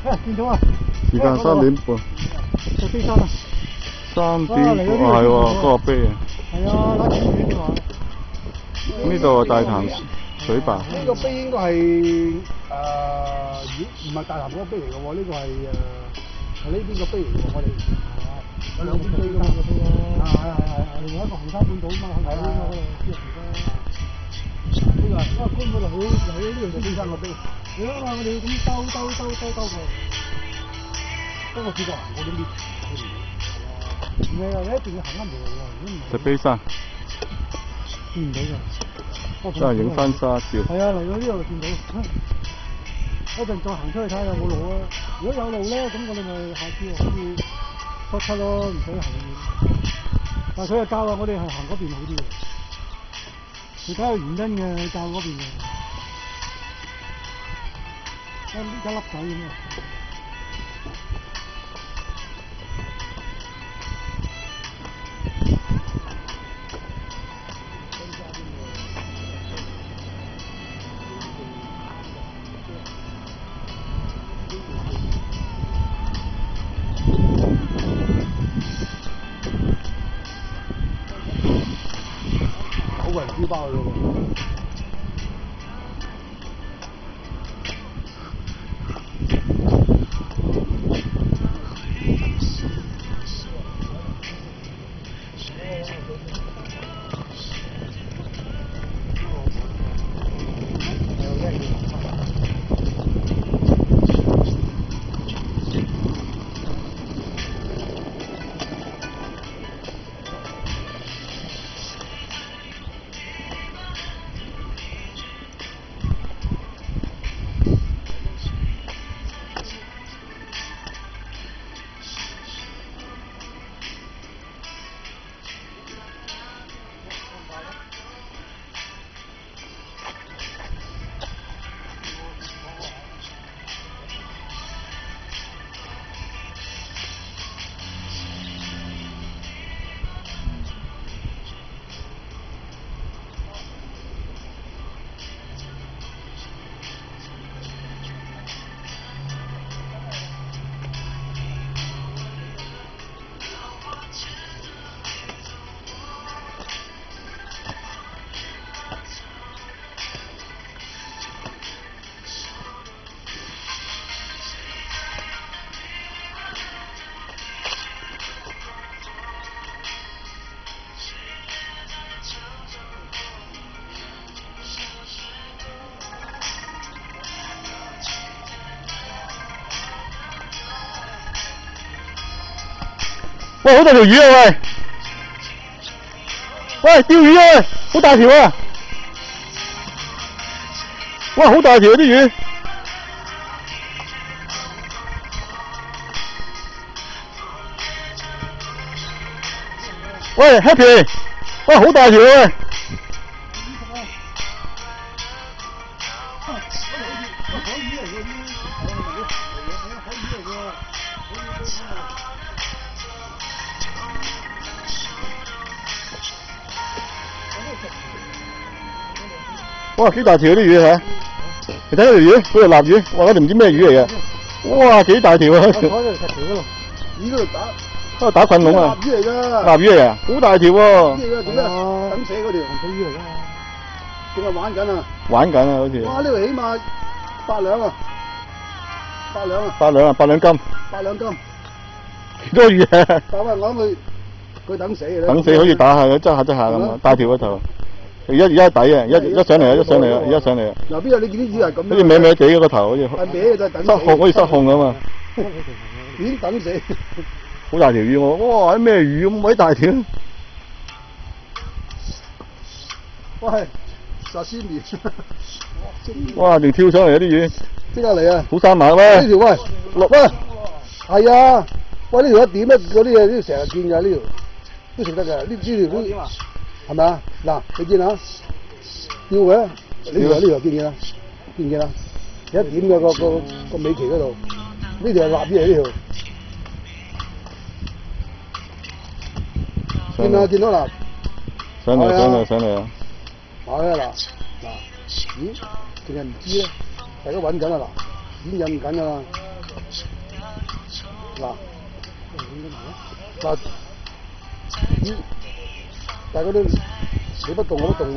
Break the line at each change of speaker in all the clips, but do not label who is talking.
見到啊！
時間3點半。
就飛山啦。
3點半係喎，嗰個碑啊。
係啊，拉遠遠嘅話。
呢度係大潭水壩。
呢個碑應該係唔係大潭嗰個碑嚟嘅喎，呢個係呢邊個碑嚟嘅喎，我哋有兩邊碑㗎嘛。係，另外一個紅山半島啊嘛，係啊，嗰度知道呢個因為官嗰度喺呢度就飛山個碑。你諗下，我哋咁兜過，不過試過行過呢邊。唔係啊，你一定要行翻條路喎，如果唔係。
就碑山。
見唔到㗎。
真係影翻沙照。
係啊，嚟到呢度見到。一陣再行出去睇下有冇路啊！如果有路咧，咁我哋咪下次可以出出咯，唔使行遠。但係佢又教啊，我哋係行嗰邊好啲嘅。佢睇有原因嘅，教嗰邊嘅。一粒仔咁啊！好個人書包咯喎！喂，好大條魚啊！喂，釣魚啊！好大條啊！哇，好大條啲魚！喂 ，Happy！ 哇，好大條啊！哇，幾大條啲魚嚇！你睇嗰條魚，嗰條臘魚，哇，嗰條唔知咩魚嚟嘅。哇，幾大條啊！喺條魚嗰度打，打棍籠啊！臘魚嚟㗎，臘魚嚟啊！好大條喎！點啊？等死嗰條紅水魚嚟㗎嘛？仲係玩緊啊！玩緊啊！好似。哇！呢度起碼8兩啊！8兩啊！8兩啊！8兩金。8兩金。幾多魚啊？但係我諗佢等死嘅。等死好似打下佢，執下咁啊！大條嗰頭。而家抵啊！一上嚟啊！而家上嚟啊！嗱，邊有你見啲魚係咁？好似歪歪地嗰個頭，好似。係歪嘅就等死。失控，好似失控咁嘛。已經等死。好大條魚喎！哇！啲咩魚咁鬼大條？喂，沙鮮面。哇！仲跳上嚟啊啲魚！即刻嚟啊！好生猛咩？呢條喂落喂，係啊！喂呢條一點咧，嗰啲嘢呢成日見㗎，呢條都食得㗎，呢條都係咪啊？嗱，你見下，釣嘅，呢條見唔見啊？見唔見啊？有一點嘅個尾鰭嗰度，呢條係臘魚嚟呢條。見到嗱，上嚟啊！係啊嗱，咦，淨係唔知咧，大家揾緊啊嗱，已經印緊㗎啦。嗱，但係嗰啲你不動我不動喎。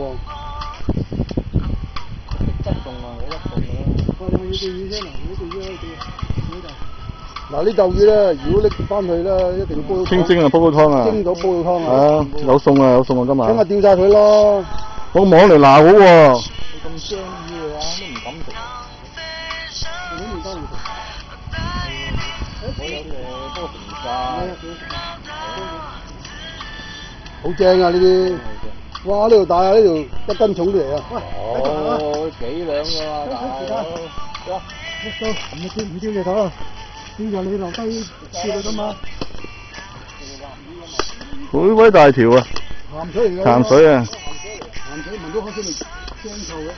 不動啊，我不動啊。嗱呢嚿魚咧，如果拎翻去咧，一定要煲
清蒸啊，煲湯啊。
蒸咗煲湯啊。
啊，有餸啊，有餸啊，今日。
咁啊，掉晒佢咯。
我網嚟鬧好喎。
你咁腥魚啊，都唔敢食。你都唔敢食。我有多成晒。好正啊！呢啲。哇！呢條大啊，呢條1斤重啲嚟啊！哦，幾兩㗎嘛，大佬。唔丟隻頭啊！丟就你留低處理㗎嘛。
好鬼大條啊！
鹹水嚟㗎。
鹹水啊！
鹹水聞到開始嚟腥臭嘅。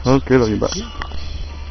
好，幾多200？